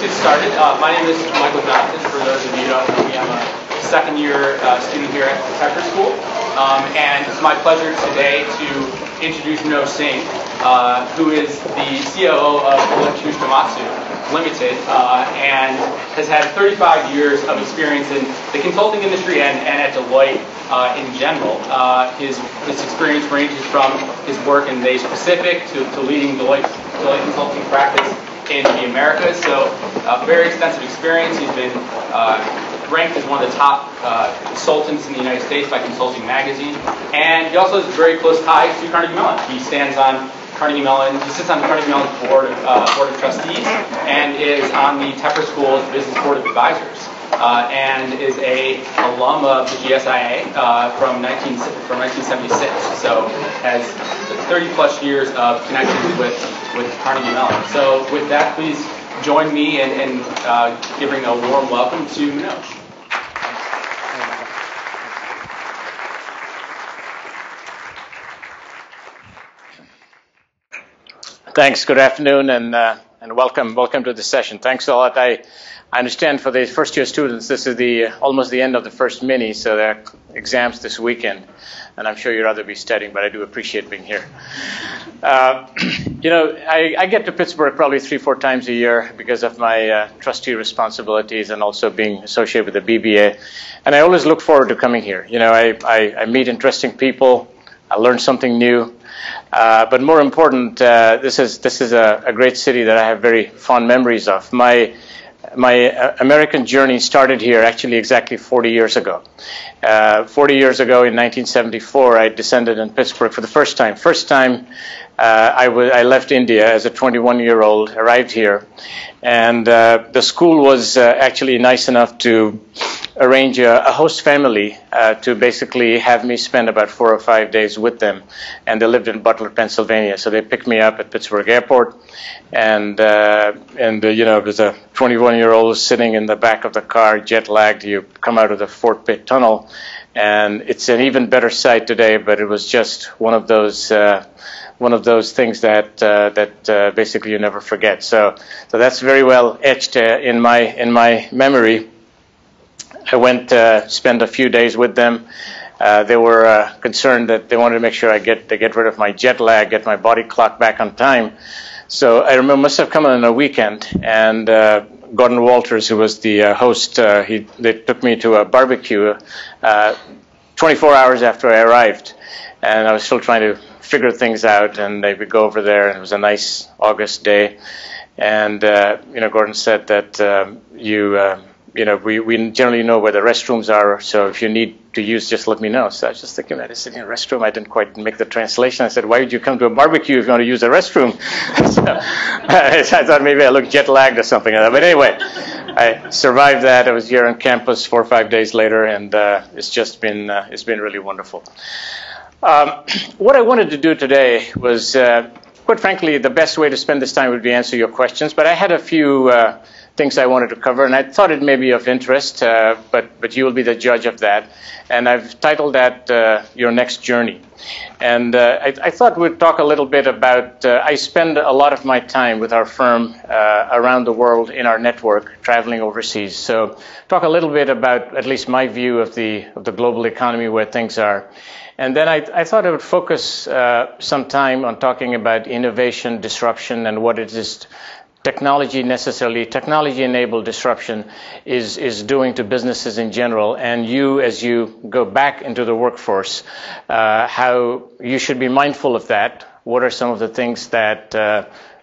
get started. My name is Michael Johnson. For those of you who don't know me, I'm a second-year student here at Tepper School. And it's my pleasure today to introduce Manoj Singh, who is the COO of Deloitte Touche Tohmatsu Ltd. And has had 35 years of experience in the consulting industry and at Deloitte in general. His experience ranges from his work in Asia Pacific to leading Deloitte consulting practice in the Americas. So very extensive experience. He's been ranked as one of the top consultants in the United States by Consulting Magazine. And he also has very close ties to Carnegie Mellon. He stands on Carnegie Mellon. He sits on the Carnegie Mellon board of trustees and is on the Tepper School of Business board of advisors. And is a alum of the GSIA from 1976. So has 30 plus years of connections with Carnegie Mellon. So with that, please join me in giving a warm welcome to Manoj. Thanks. Good afternoon, and welcome to the session. Thanks a lot. I understand for the first-year students, this is almost the end of the first mini, so there are exams this weekend, and I'm sure you'd rather be studying, but I do appreciate being here. I get to Pittsburgh probably 3-4 times a year because of my trustee responsibilities and also being associated with the BBA, and I always look forward to coming here. I meet interesting people, I learn something new. But more important, this is a great city that I have very fond memories of. My American journey started here actually exactly 40 years ago. 40 years ago in 1974, I descended in Pittsburgh for the first time. I left India as a 21-year-old, arrived here, and the school was actually nice enough to arrange a host family to basically have me spend about 4 or 5 days with them, and they lived in Butler, Pennsylvania. So they picked me up at Pittsburgh Airport, and there's a 21-year-old sitting in the back of the car, jet-lagged. You come out of the Fort Pitt Tunnel, and it's an even better sight today. But it was just one of those things that basically you never forget. So that's very well etched in my memory. I went spent a few days with them. They were concerned that they wanted to make sure I get rid of my jet lag, get my body clock back on time. So I remember must have come on a weekend, and Gordon Walters, who was the host, they took me to a barbecue 24 hours after I arrived, and I was still trying to figure things out. And they would go over there, and it was a nice August day, and Gordon said that we generally know where the restrooms are, so if you need to use, just let me know. So I was just thinking, I just sitting in a restroom. I didn't quite make the translation. I said, why would you come to a barbecue if you want to use a restroom? So I thought maybe I looked jet-lagged or something like that. But anyway, I survived that. I was here on campus 4 or 5 days later, and it's been really wonderful. What I wanted to do today was, quite frankly, the best way to spend this time would be answer your questions, but I had a few things I wanted to cover, and I thought it may be of interest, but you will be the judge of that. And I've titled that Your Next Journey. And I thought we'd talk a little bit about, I spend a lot of my time with our firm around the world in our network, traveling overseas. So talk a little bit about at least my view of the global economy, where things are. And then I thought I would focus some time on talking about innovation, disruption, and what it is technology-enabled disruption is doing to businesses in general, and you, as you go back into the workforce, how you should be mindful of that. What are some of the things that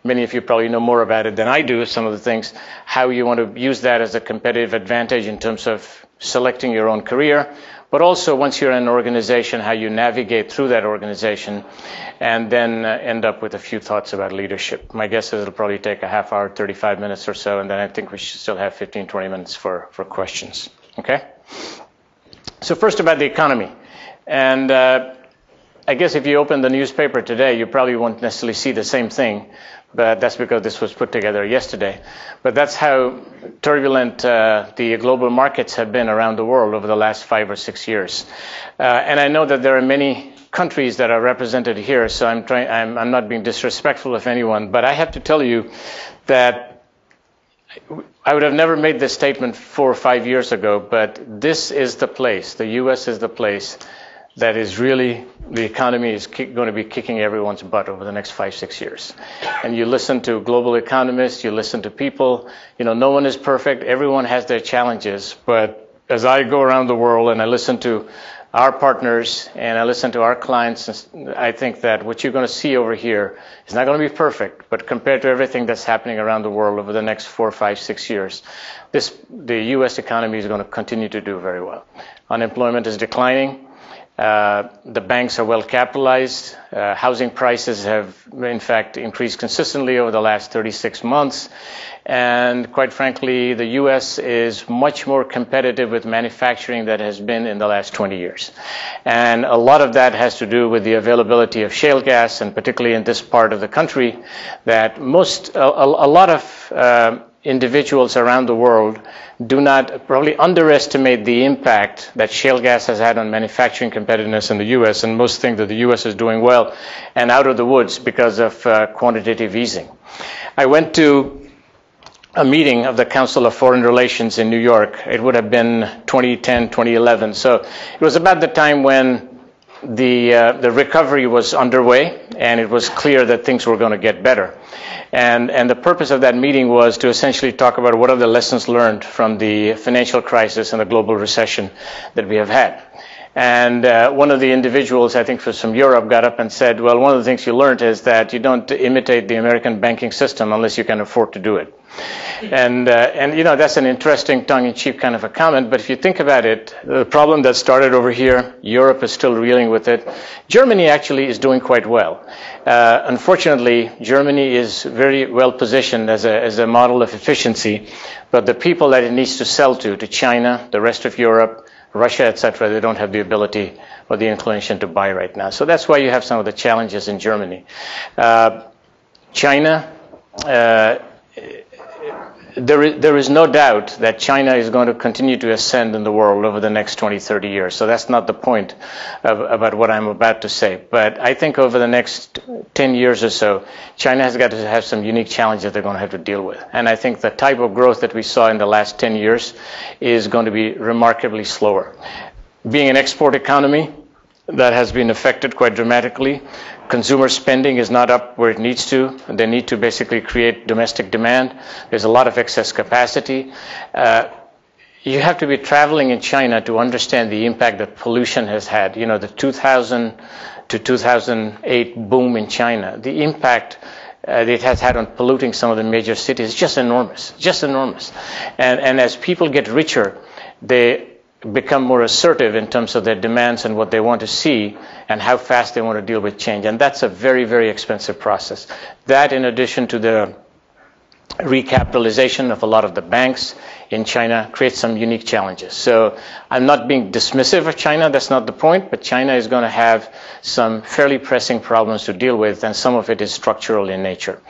many of you probably know more about it than I do, some of the things, how you want to use that as a competitive advantage in terms of selecting your own career, but also once you're in an organization, how you navigate through that organization, and then end up with a few thoughts about leadership. My guess is it'll probably take a half hour, 35 minutes or so, and then I think we should still have 15, 20 minutes for questions. Okay? So first about the economy. And I guess if you open the newspaper today, you probably won't necessarily see the same thing, but that's because this was put together yesterday. But that's how turbulent the global markets have been around the world over the last 5 or 6 years. And I know that there are many countries that are represented here, so I'm not being disrespectful of anyone, but I have to tell you that I would have never made this statement 4 or 5 years ago, but this is the place, the U.S. is the place that is really, the economy is going to be kicking everyone's butt over the next 5, 6 years. And you listen to global economists, you listen to people, no one is perfect, everyone has their challenges, but as I go around the world and I listen to our partners and I listen to our clients, I think that what you're going to see over here is not going to be perfect, but compared to everything that's happening around the world over the next 4, 5, 6 years, the U.S. economy is going to continue to do very well. Unemployment is declining. The banks are well capitalized. Housing prices have, in fact, increased consistently over the last 36 months. And quite frankly, the U.S. is much more competitive with manufacturing than it has been in the last 20 years. And a lot of that has to do with the availability of shale gas, and particularly in this part of the country, that a lot of individuals around the world do not probably underestimate the impact that shale gas has had on manufacturing competitiveness in the U.S. and most think that the U.S. is doing well and out of the woods because of quantitative easing. I went to a meeting of the Council of Foreign Relations in New York. It would have been 2010, 2011. So it was about the time when the recovery was underway and it was clear that things were going to get better. And the purpose of that meeting was to essentially talk about what are the lessons learned from the financial crisis and the global recession that we have had. And one of the individuals, I think from Europe, got up and said, well, one of the things you learned is that you don't imitate the American banking system unless you can afford to do it. And that's an interesting tongue-in-cheek kind of a comment, but if you think about it, the problem that started over here, Europe is still reeling with it. Germany actually is doing quite well. Unfortunately, Germany is very well positioned as a model of efficiency, but the people that it needs to sell to China, the rest of Europe, Russia, etc., they don't have the ability or the inclination to buy right now. So that's why you have some of the challenges in Germany. China, there is no doubt that China is going to continue to ascend in the world over the next 20, 30 years. So that's not the point about what I'm about to say. But I think over the next 10 years or so, China has got to have some unique challenges they're going to have to deal with. And I think the type of growth that we saw in the last 10 years is going to be remarkably slower. Being an export economy, that has been affected quite dramatically. Consumer spending is not up where it needs to. They need to basically create domestic demand. There's a lot of excess capacity. You have to be traveling in China to understand the impact that pollution has had. The 2000 to 2008 boom in China, the impact it has had on polluting some of the major cities is just enormous, And as people get richer, they become more assertive in terms of their demands and what they want to see and how fast they want to deal with change. And that's a very, very expensive process. That, in addition to the recapitalization of a lot of the banks in China, creates some unique challenges. So I'm not being dismissive of China, that's not the point, but China is going to have some fairly pressing problems to deal with, and some of it is structural in nature.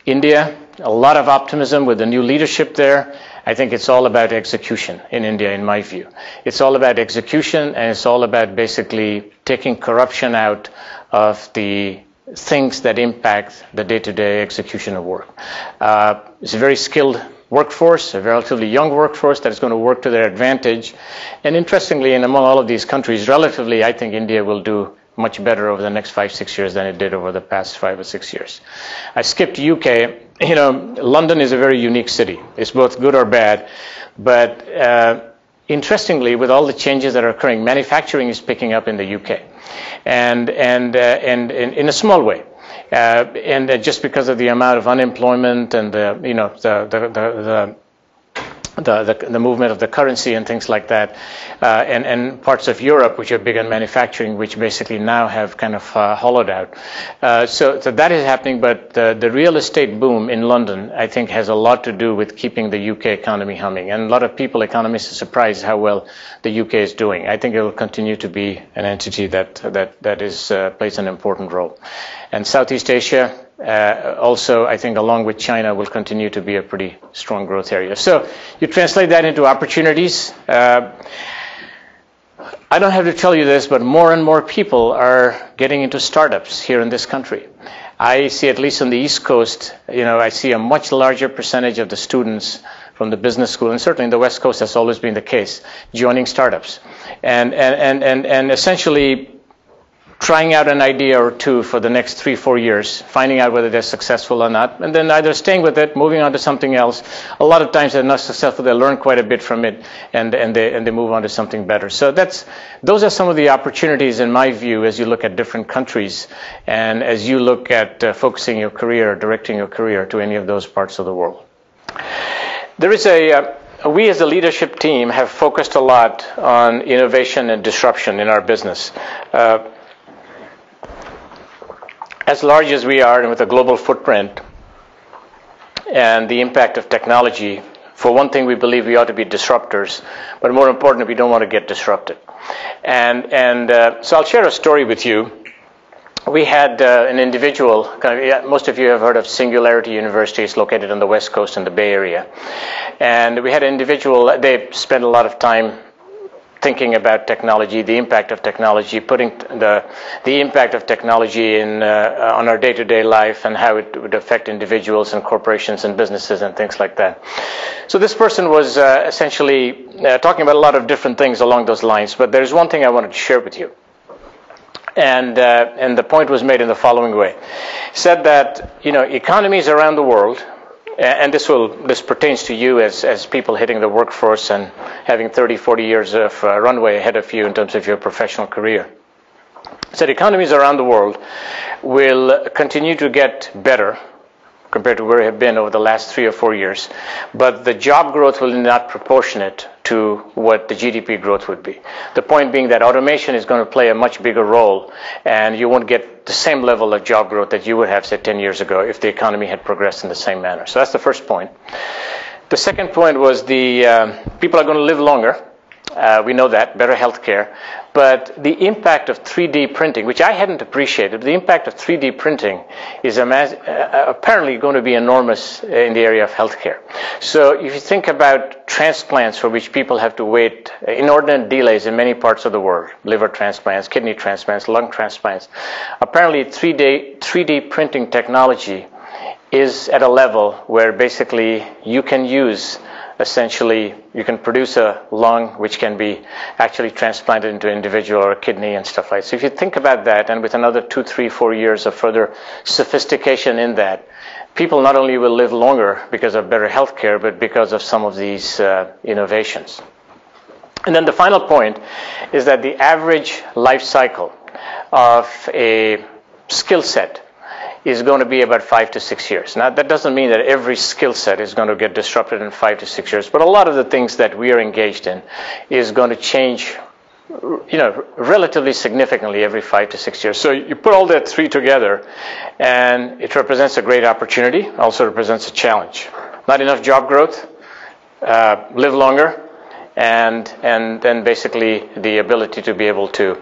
India, a lot of optimism with the new leadership there. I think it's all about execution in India, in my view. It's all about execution, and it's all about basically taking corruption out of the things that impact the day-to-day execution of work. It's a very skilled workforce, a relatively young workforce that is going to work to their advantage. And interestingly, and among all of these countries, relatively, I think India will do much better over the next 5, 6 years than it did over the past 5 or 6 years. I skipped UK. London is a very unique city. It's both good or bad. But interestingly, with all the changes that are occurring, manufacturing is picking up in the UK, and in a small way. And just because of the amount of unemployment and the movement of the currency and things like that, and parts of Europe which are big on manufacturing, which basically now have kind of hollowed out. So that is happening, but the real estate boom in London, I think, has a lot to do with keeping the UK economy humming. And a lot of people, economists, are surprised how well the UK is doing. I think it will continue to be an entity that plays an important role. And Southeast Asia, also, I think, along with China, will continue to be a pretty strong growth area. So you translate that into opportunities. I don't have to tell you this, but more and more people are getting into startups here in this country. I see, at least on the East Coast, I see a much larger percentage of the students from the business school, and certainly in the West Coast that's always been the case, joining startups. And essentially trying out an idea or two for the next 3-4 years, finding out whether they're successful or not, and then either staying with it, moving on to something else. A lot of times they're not successful, they learn quite a bit from it, and they move on to something better. So those are some of the opportunities, in my view, as you look at different countries, and as you look at focusing your career, directing your career to any of those parts of the world. There is we as a leadership team have focused a lot on innovation and disruption in our business. As large as we are and with a global footprint and the impact of technology, for one thing, we believe we ought to be disruptors, but more importantly, we don't want to get disrupted. So I'll share a story with you. We had an individual, most of you have heard of Singularity University. It's located on the West Coast in the Bay Area. And we had an individual, they spent a lot of time thinking about technology, the impact of technology, putting the impact of technology on our day-to-day life and how it would affect individuals and corporations and businesses and things like that. So this person was essentially talking about a lot of different things along those lines, but there's one thing I wanted to share with you. And the point was made in the following way. He said that, economies around the world, and this pertains to you as people hitting the workforce and having 30, 40 years of runway ahead of you in terms of your professional career. So economies around the world will continue to get better compared to where we have been over the last 3 or 4 years, but the job growth will not proportionate to what the GDP growth would be. The point being that automation is going to play a much bigger role, and you won't get the same level of job growth that you would have, say, 10 years ago if the economy had progressed in the same manner. So that's the first point. The second point was people are going to live longer. We know that, better health care. But the impact of 3D printing, which I hadn't appreciated, the impact of 3D printing is apparently going to be enormous in the area of healthcare. So if you think about transplants for which people have to wait inordinate delays in many parts of the world, liver transplants, kidney transplants, lung transplants, apparently 3D printing technology is at a level where basically you can produce a lung which can be actually transplanted into an individual, or a kidney and stuff like that. So if you think about that, and with another 2, 3, 4 years of further sophistication in that, people not only will live longer because of better health care, but because of some of these innovations. And then the final point is that the average life cycle of a skill set is going to be about 5 to 6 years. Now, that doesn't mean that every skill set is going to get disrupted in 5 to 6 years, but a lot of the things that we are engaged in is going to change, relatively significantly every 5 to 6 years. So you put all that three together, and it represents a great opportunity, also represents a challenge. Not enough job growth, live longer, and then basically the ability to be able to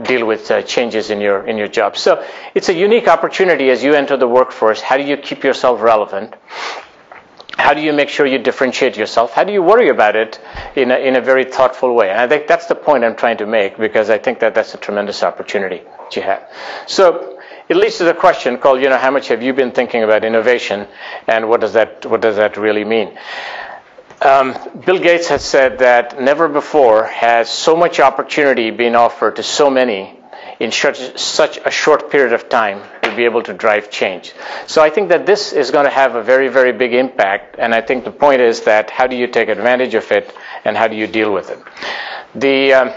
deal with changes in your job. So it's a unique opportunity as you enter the workforce. How do you keep yourself relevant? How do you make sure you differentiate yourself? How do you worry about it in a very thoughtful way? And I think that's the point I'm trying to make, because I think that that's a tremendous opportunity that you have. So it leads to the question called, how much have you been thinking about innovation, and what does that really mean? Bill Gates has said that never before has so much opportunity been offered to so many in such a short period of time to be able to drive change. So I think that this is going to have a very, very big impact, and I think the point is that how do you take advantage of it, and how do you deal with it? The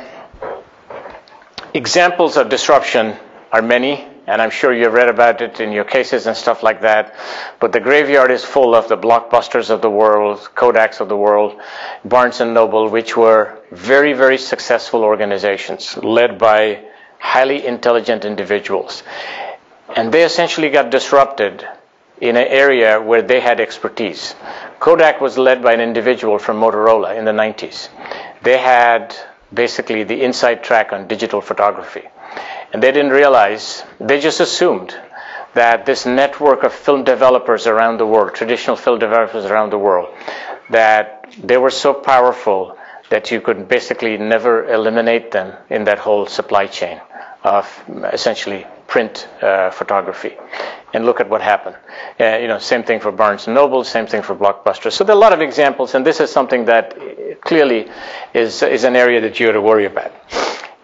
examples of disruption are many, and I'm sure you've read about it in your cases and stuff like that, but the graveyard is full of the Blockbusters of the world, Kodaks of the world, Barnes & Noble, which were very, very successful organizations led by highly intelligent individuals. And they essentially got disrupted in an area where they had expertise. Kodak was led by an individual from Motorola in the 90s. They had basically the inside track on digital photography. And they didn't realize, they just assumed that this network of film developers around the world, traditional film developers around the world, that they were so powerful that you could basically never eliminate them in that whole supply chain of essentially print photography. And look at what happened. Same thing for Barnes & Noble, same thing for Blockbuster. So there are a lot of examples, and this is something that clearly is an area that you have to worry about.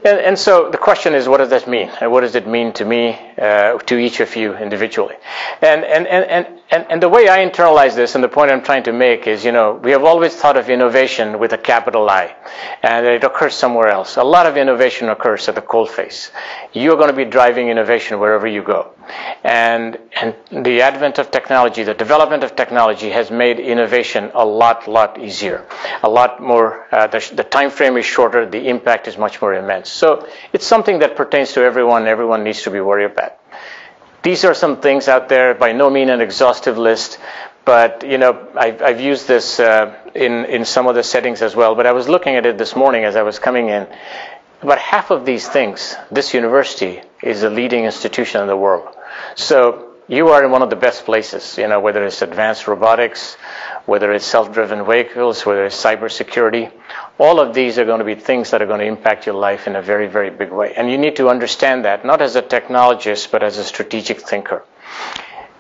And so the question is, what does that mean? And what does it mean to me, to each of you individually? And the way I internalize this, and the point I'm trying to make is, we have always thought of innovation with a capital I, and it occurs somewhere else. A lot of innovation occurs at the coalface. You're going to be driving innovation wherever you go. And the advent of technology, the development of technology has made innovation a lot easier. A lot more, the time frame is shorter, the impact is much more immense. So it's something that pertains to everyone. Everyone needs to be worried about. These are some things out there, by no means an exhaustive list, but I've used this in some of the settings as well. But I was looking at it this morning as I was coming in. About half of these things, this university is a leading institution in the world. So you are in one of the best places, whether it's advanced robotics, whether it's self-driven vehicles, whether it's cybersecurity. All of these are going to be things that are going to impact your life in a very, very big way. And you need to understand that, not as a technologist, but as a strategic thinker.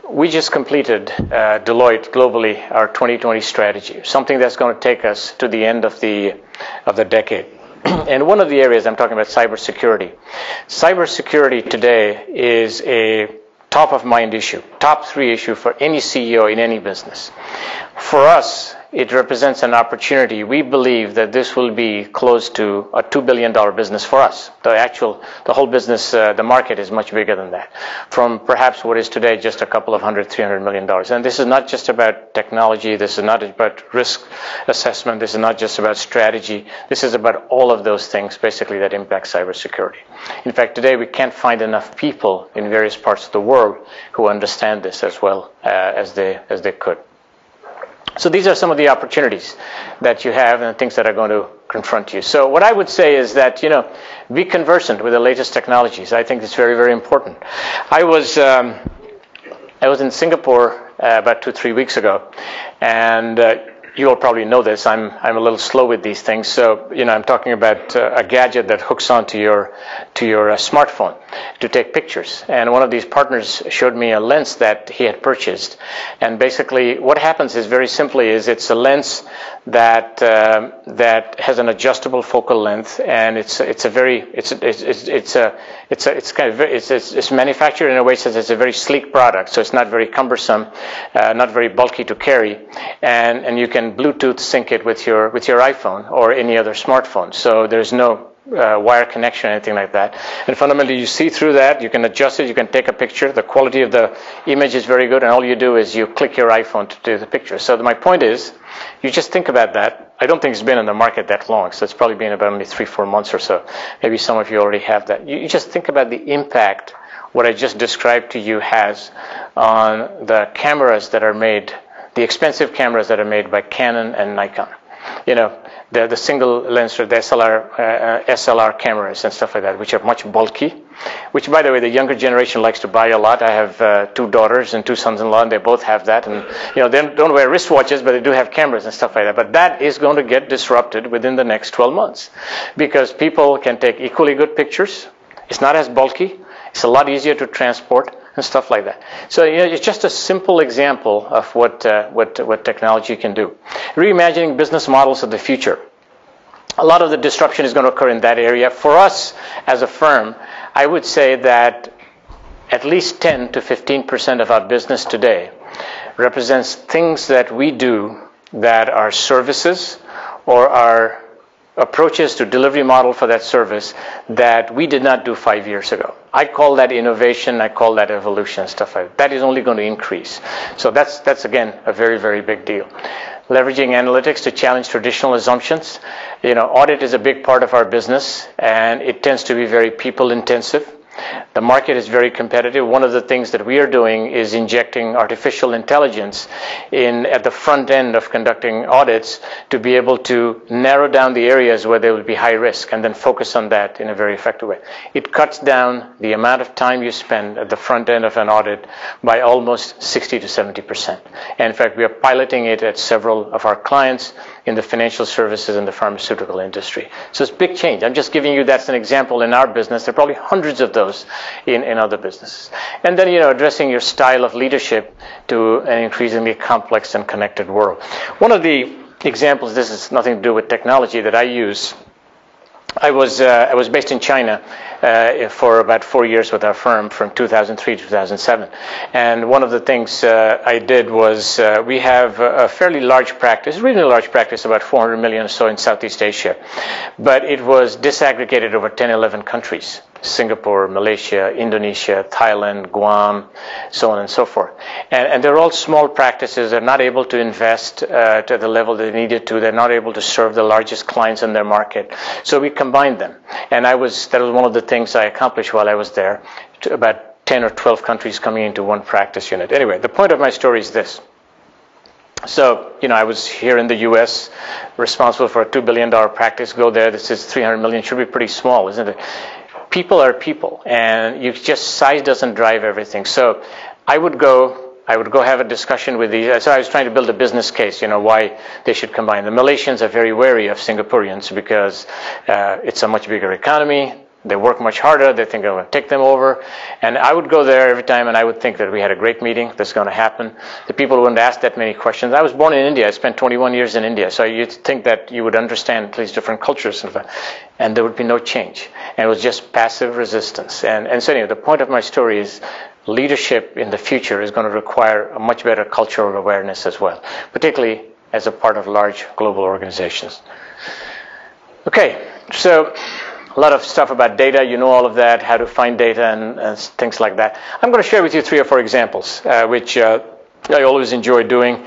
We just completed, Deloitte globally, our 2020 strategy, something that's going to take us to the end of the decade. And one of the areas I'm talking about, cybersecurity. Cybersecurity today is a top of mind issue, top 3 issue for any CEO in any business. For us, it represents an opportunity. We believe that this will be close to a $2 billion business for us. The whole business, the market is much bigger than that. From perhaps what is today just a couple of $300 million. And this is not just about technology. This is not about risk assessment. This is not just about strategy. This is about all of those things, basically, that impact cybersecurity. In fact, today we can't find enough people in various parts of the world who understand this as well as they could. So these are some of the opportunities that you have and things that are going to confront you. So what I would say is that, be conversant with the latest technologies. I think it's very, very important. I was in Singapore about 2-3 weeks ago, and you all probably know this. I'm a little slow with these things. So, I'm talking about a gadget that hooks onto your smartphone to take pictures. And one of these partners showed me a lens that he had purchased. And basically, what happens is very simply is it's a lens that has an adjustable focal length, and it's manufactured in a way so that it's a very sleek product. So it's not very cumbersome, not very bulky to carry, and you can Bluetooth sync it with your iPhone or any other smartphone. So there's no wire connection or anything like that. And fundamentally, you see through that, you can adjust it, you can take a picture. The quality of the image is very good, and all you do is you click your iPhone to do the picture. So my point is, you just think about that. I don't think it's been in the market that long, so it's probably been about only 3-4 months or so. Maybe some of you already have that. You just think about the impact what I just described to you has on the cameras that are made, the expensive cameras that are made by Canon and Nikon. The single lens or the SLR cameras and stuff like that, which are much bulky, which, by the way, the younger generation likes to buy a lot. I have 2 daughters and 2 sons-in-law, and they both have that. And, they don't wear wristwatches, but they do have cameras and stuff like that. But that is going to get disrupted within the next 12 months because people can take equally good pictures. It's not as bulky. It's a lot easier to transport and stuff like that. So it's just a simple example of what technology can do. Reimagining business models of the future. A lot of the disruption is going to occur in that area. For us as a firm, I would say that at least 10 to 15% of our business today represents things that we do that are services or are approaches to delivery model for that service that we did not do 5 years ago. I call that innovation, I call that evolution, stuff like that. That is only going to increase. So that's again, a very, very big deal. Leveraging analytics to challenge traditional assumptions. Audit is a big part of our business, and it tends to be very people intensive. The market is very competitive. One of the things that we are doing is injecting artificial intelligence at the front end of conducting audits to be able to narrow down the areas where there will be high risk and then focus on that in a very effective way. It cuts down the amount of time you spend at the front end of an audit by almost 60 to 70%. And in fact, we are piloting it at several of our clients in the financial services and the pharmaceutical industry. So it's a big change. I'm just giving you that as an example in our business. There are probably hundreds of those in other businesses. And then, addressing your style of leadership to an increasingly complex and connected world. One of the examples, this has nothing to do with technology, that I use. I was based in China for about 4 years with our firm from 2003 to 2007. And one of the things I did was we have a fairly large practice, really large practice, about 400 million or so in Southeast Asia. But it was disaggregated over 10, 11 countries. Singapore, Malaysia, Indonesia, Thailand, Guam, so on and so forth. And they're all small practices. They're not able to invest to the level they needed to. They're not able to serve the largest clients in their market. So we combined them. And that was one of the things I accomplished while I was there, about 10 or 12 countries coming into one practice unit. Anyway, the point of my story is this. So, I was here in the U.S., responsible for a $2 billion practice. Go there, this is $300 million, should be pretty small, isn't it? People are people, and size doesn't drive everything. So I would go have a discussion with these. So I was trying to build a business case, why they should combine. The Malaysians are very wary of Singaporeans because it's a much bigger economy. They work much harder. They think I'm going to take them over. And I would go there every time, and I would think that we had a great meeting. That's going to happen. The people wouldn't ask that many questions. I was born in India. I spent 21 years in India. So you'd think that you would understand at least different cultures. And there would be no change. And it was just passive resistance. And so anyway, the point of my story is leadership in the future is going to require a much better cultural awareness as well, particularly as a part of large global organizations. Okay, so a lot of stuff about data, all of that, how to find data and things like that. I'm going to share with you 3 or 4 examples, which I always enjoy doing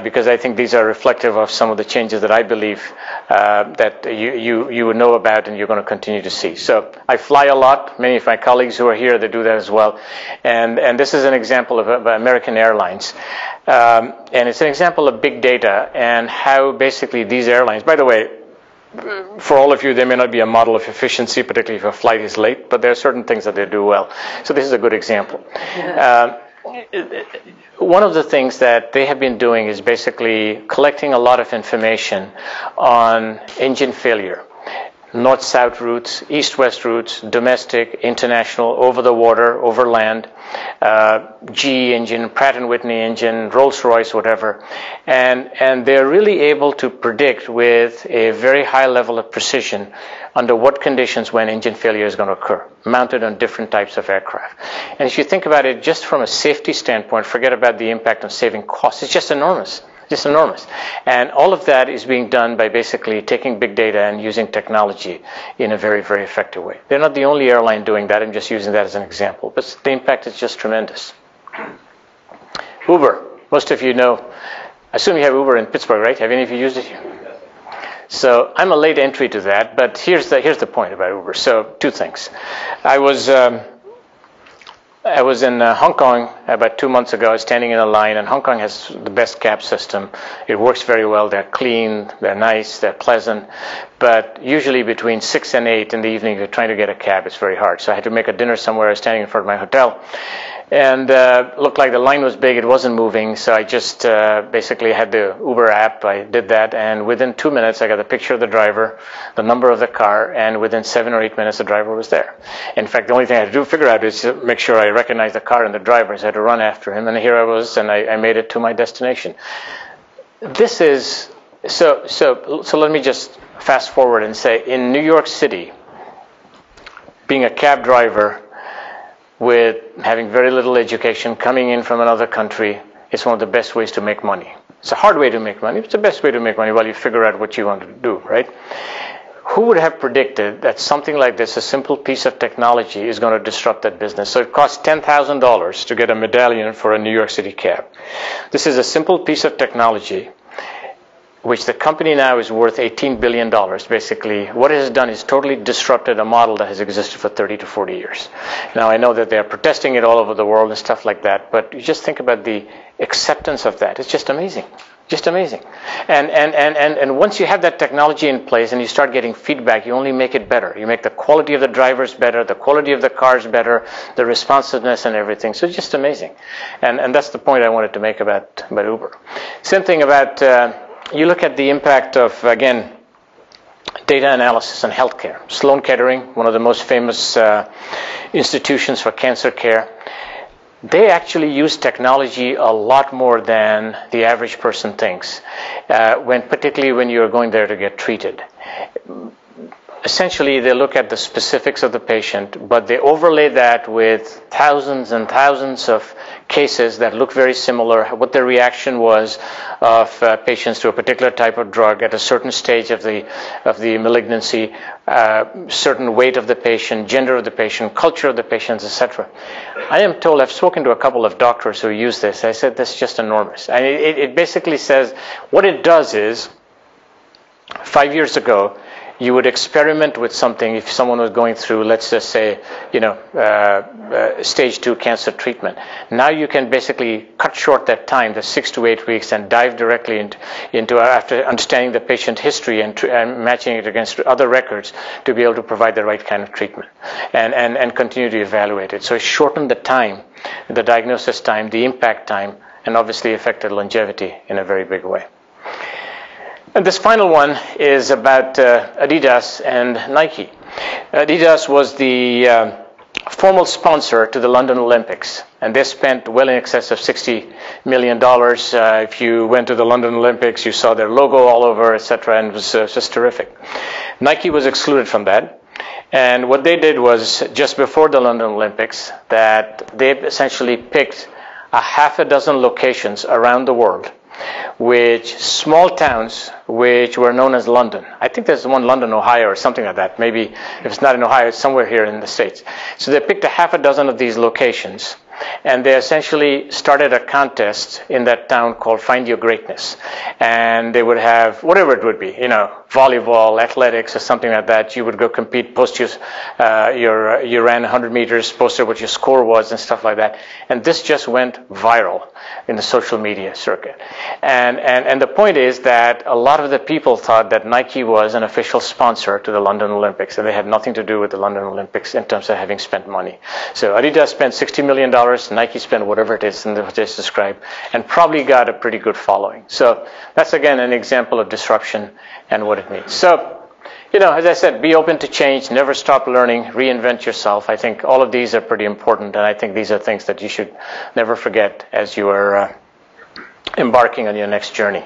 because I think these are reflective of some of the changes that I believe that you would know about and you're going to continue to see. So I fly a lot. Many of my colleagues who are here, they do that as well. And this is an example of American Airlines. And it's an example of big data and how basically these airlines, by the way, for all of you, they may not be a model of efficiency, particularly if a flight is late, but there are certain things that they do well. So this is a good example. One of the things that they have been doing is basically collecting a lot of information on engine failure. North-south routes, east-west routes, domestic, international, over the water, over land, GE engine, Pratt & Whitney engine, Rolls-Royce, whatever. And they're really able to predict with a very high level of precision under what conditions when engine failure is going to occur, mounted on different types of aircraft. And if you think about it just from a safety standpoint, forget about the impact on saving costs. It's just enormous. Just enormous. And all of that is being done by basically taking big data and using technology in a very, very effective way. They're not the only airline doing that. I'm just using that as an example. But the impact is just tremendous. Uber. Most of you know. I assume you have Uber in Pittsburgh, right? Have any of you used it here? So I'm a late entry to that. But here's the point about Uber. So 2 things. I was in Hong Kong about 2 months ago. I was standing in a line, and Hong Kong has the best cab system. It works very well. They're clean, they're nice, they're pleasant. But usually between 6 and 8 in the evening, if you're trying to get a cab, it's very hard. So I had to make a dinner somewhere. I was standing in front of my hotel. And looked like the line was big. It wasn't moving. So I just basically had the Uber app. I did that. And within 2 minutes, I got a picture of the driver, the number of the car. And within 7 or 8 minutes, the driver was there. In fact, the only thing I had to figure out is to make sure I recognized the car and the driver. So I had to run after him. And here I was, and I made it to my destination. This is, so let me just fast forward and say, in New York City, being a cab driver, with having very little education, coming in from another country, it's one of the best ways to make money. It's a hard way to make money, but it's the best way to make money while you figure out what you want to do, right? Who would have predicted that something like this, a simple piece of technology, is going to disrupt that business? So it costs $10,000 to get a medallion for a New York City cab. This is a simple piece of technology. which the company now is worth $18 billion, basically, what it has done is totally disrupted a model that has existed for 30 to 40 years. Now, I know that they're protesting it all over the world and stuff like that, but you just think about the acceptance of that. It's just amazing. Just amazing. And once you have that technology in place and you start getting feedback, you only make it better. You make the quality of the drivers better, the quality of the cars better, the responsiveness and everything. So it's just amazing. And that's the point I wanted to make about Uber. Same thing about, you look at the impact of, again, data analysis on healthcare. Sloan Kettering, one of the most famous institutions for cancer care, they actually use technology a lot more than the average person thinks, particularly when you're going there to get treated. Essentially, they look at the specifics of the patient, but they overlay that with thousands and thousands of cases that look very similar, what the reaction was of patients to a particular type of drug at a certain stage of the malignancy, certain weight of the patient, gender of the patient, culture of the patients, etc. I am told, I've spoken to a couple of doctors who use this. I said, this is just enormous. And it basically says, what it does is, 5 years ago, you would experiment with something if someone was going through, let's just say, stage 2 cancer treatment. Now you can basically cut short that time, the 6 to 8 weeks, and dive directly into after understanding the patient history and matching it against other records to be able to provide the right kind of treatment and continue to evaluate it. So it shortened the time, the diagnosis time, the impact time, and obviously affected longevity in a very big way. And this final one is about Adidas and Nike. Adidas was the formal sponsor to the London Olympics, and they spent well in excess of $60 million. If you went to the London Olympics, you saw their logo all over, etc., and it was just terrific. Nike was excluded from that. And what they did was, just before the London Olympics, that they essentially picked a half a dozen locations around the world, which small towns which were known as London. I think there's one London, Ohio, or something like that. Maybe if it's not in Ohio, it's somewhere here in the States. So they picked a half a dozen of these locations, and they essentially started a contest in that town called Find Your Greatness. And they would have, whatever it would be, volleyball, athletics, or something like that. You would go compete, post you ran 100 meters, posted what your score was and stuff like that. And this just went viral in the social media circuit. And the point is that a lot of the people thought that Nike was an official sponsor to the London Olympics, and they had nothing to do with the London Olympics in terms of having spent money. So Adidas spent $60 million, Nike spent whatever it is in what they described, and probably got a pretty good following. So that's, again, an example of disruption and what it means. So, as I said, be open to change, never stop learning, reinvent yourself. I think all of these are pretty important, and I think these are things that you should never forget as you are embarking on your next journey.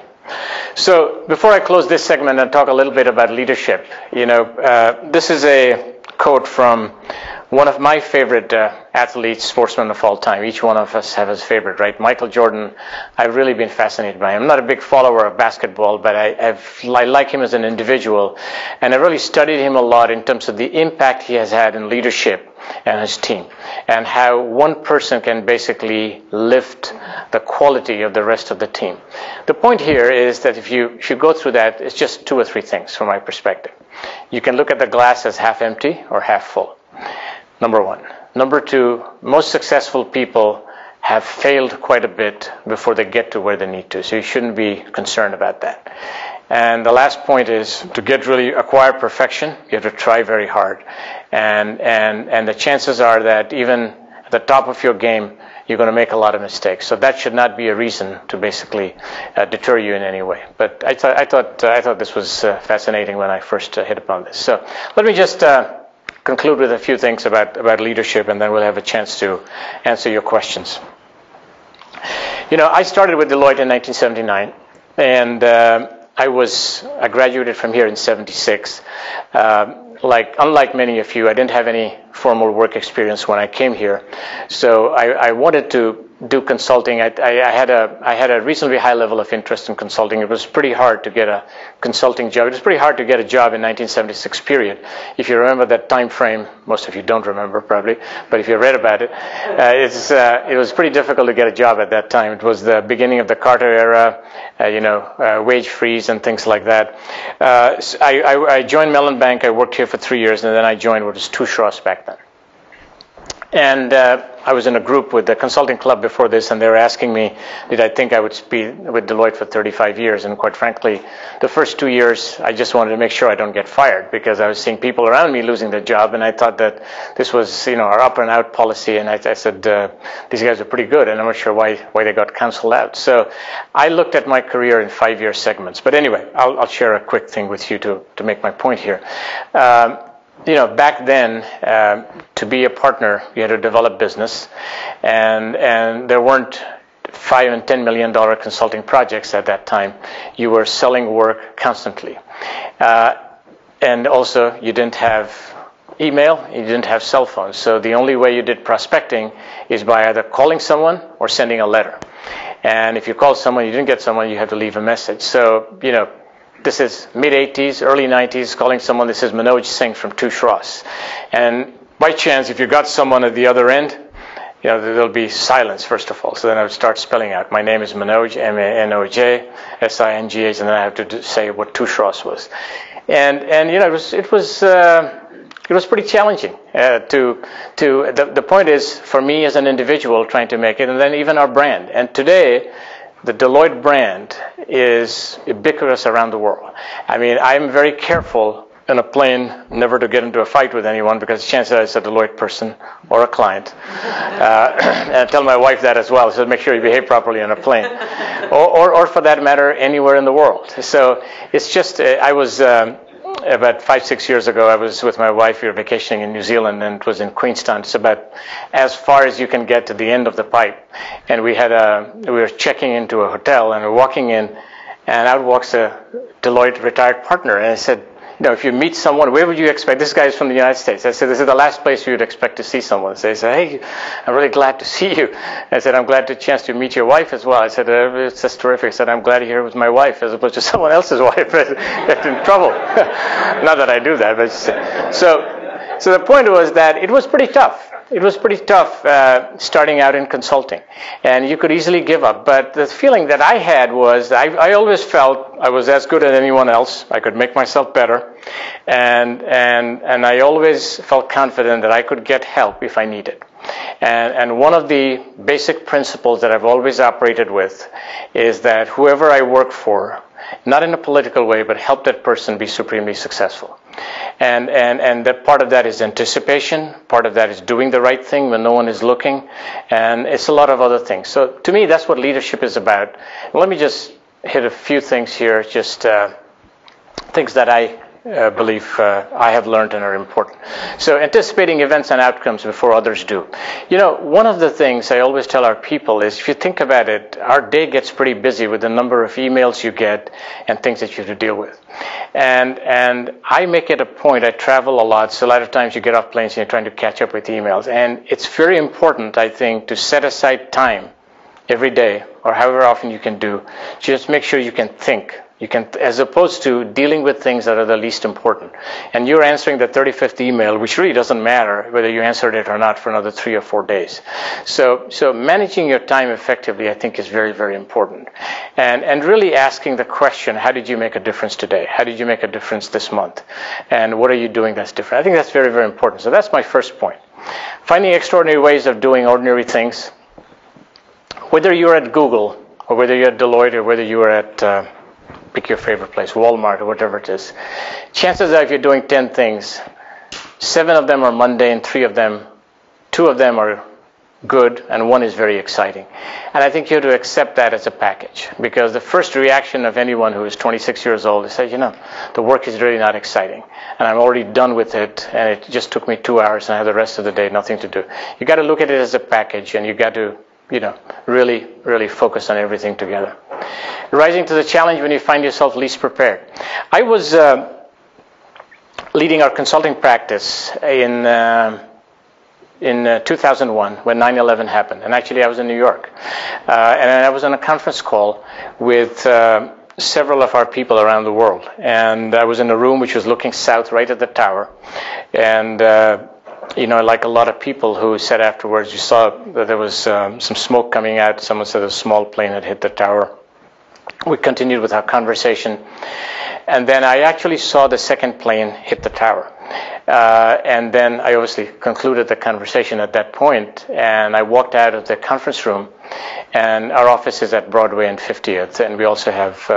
So before I close this segment and talk a little bit about leadership, this is a quote from one of my favorite athletes, sportsmen of all time. Each one of us have his favorite, right? Michael Jordan, I've really been fascinated by him. I'm not a big follower of basketball, but I like him as an individual. And I really studied him a lot in terms of the impact he has had in leadership and his team, and how one person can basically lift the quality of the rest of the team. The point here is that if you go through that, it's just 2 or 3 things from my perspective. You can look at the glass as half empty or half full. Number 1. Number 2, most successful people have failed quite a bit before they get to where they need to, so you shouldn't be concerned about that. And the last point is, to really acquire perfection, you have to try very hard. And the chances are that even at the top of your game, you're going to make a lot of mistakes. So that should not be a reason to basically deter you in any way. But I thought this was fascinating when I first hit upon this. So let me just conclude with a few things about leadership, and then we'll have a chance to answer your questions. I started with Deloitte in 1979, and I graduated from here in 76. Unlike many of you, I didn't have any formal work experience when I came here. So I wanted to do consulting. I had a reasonably high level of interest in consulting. It was pretty hard to get a consulting job. It was pretty hard to get a job in 1976 period. If you remember that time frame, most of you don't remember probably, but if you read about it, it was pretty difficult to get a job at that time. It was the beginning of the Carter era, wage freeze and things like that. So I joined Mellon Bank. I worked here for 3 years, and then I joined what was Touche Tohmatsu back then. And I was in a group with the consulting club before this, and they were asking me, did I think I would be with Deloitte for 35 years? And quite frankly, the first 2 years, I just wanted to make sure I don't get fired, because I was seeing people around me losing their job, and I thought that this was, our up and out policy. And I said, these guys are pretty good, and I'm not sure why they got canceled out. So I looked at my career in 5-year segments. But anyway, I'll share a quick thing with you to make my point here. Back then, to be a partner, you had to develop business, and there weren't $5 and $10 million consulting projects at that time. You were selling work constantly, and also you didn't have email, you didn't have cell phones. So the only way you did prospecting is by either calling someone or sending a letter. And if you called someone, you didn't get someone, you had to leave a message. So this is mid-'80s, early '90s, calling someone, this is Manoj Singh from Touche Tohmatsu. And by chance, if you got someone at the other end, there'll be silence, first of all. So then I would start spelling out. My name is Manoj, M-A-N-O-J, S-I-N-G-H, and then I have to say what Touche Tohmatsu was. And it was pretty challenging. The point is, for me as an individual trying to make it, and then even our brand. And today, the Deloitte brand is ubiquitous around the world. I mean, I'm very careful in a plane never to get into a fight with anyone, because chances are it's a Deloitte person or a client. And I tell my wife that as well. So make sure you behave properly on a plane. Or for that matter, anywhere in the world. So it's just, I was... about 5-6 years ago, I was with my wife. We were vacationing in New Zealand, and it was in Queenstown. It's about as far as you can get to the end of the pipe. And we were checking into a hotel, and we're walking in, and out walks a Deloitte retired partner. And I said, if you meet someone, where would you expect? This guy is from the United States. I said, this is the last place you would expect to see someone. So they said, hey, I'm really glad to see you. I said, I'm glad to chance to meet your wife as well. I said, it's just terrific. I said, I'm glad you're here with my wife as opposed to someone else's wife. That's in trouble. Not that I do that, but so the point was that it was pretty tough. It was pretty tough starting out in consulting, and you could easily give up. But the feeling that I had was I always felt I was as good as anyone else. I could make myself better, and I always felt confident that I could get help if I needed. And one of the basic principles that I've always operated with is that whoever I work for, not in a political way, but help that person be supremely successful. And that part of that is anticipation, part of that is doing the right thing when no one is looking, and it's a lot of other things. So to me, that's what leadership is about. Let me just hit a few things here, just things that I believe I have learned and are important. So anticipating events and outcomes before others do. One of the things I always tell our people is, if you think about it, our day gets pretty busy with the number of emails you get and things that you have to deal with. And I make it a point, I travel a lot, so a lot of times you get off planes and you're trying to catch up with emails. And it's very important, I think, to set aside time every day, or however often you can do, just make sure you can think. You can, as opposed to dealing with things that are the least important. And you're answering the 35th email, which really doesn't matter whether you answered it or not for another 3 or 4 days. So managing your time effectively, I think, is very, very important. And really asking the question, how did you make a difference today? How did you make a difference this month? And what are you doing that's different? I think that's very, very important. So that's my first point. Finding extraordinary ways of doing ordinary things. Whether you're at Google, or whether you're at Deloitte, or whether you're at pick your favorite place, Walmart or whatever it is. Chances are if you're doing 10 things, 7 of them are mundane, 2 of them are good, and 1 is very exciting. And I think you have to accept that as a package, because the first reaction of anyone who is 26 years old is say, the work is really not exciting, and I'm already done with it, and it just took me 2 hours, and I have the rest of the day nothing to do. You got to look at it as a package, and you got to really, really focus on everything together. Rising to the challenge when you find yourself least prepared. I was leading our consulting practice in in 2001 when 9/11 happened. And actually, I was in New York. And I was on a conference call with several of our people around the world. And I was in a room which was looking south right at the tower. And, like a lot of people who said afterwards, you saw that there was some smoke coming out. Someone said a small plane had hit the tower. We continued with our conversation. And then I actually saw the second plane hit the tower. And then I obviously concluded the conversation at that point, and I walked out of the conference room, and our office is at Broadway and 50th, and we also have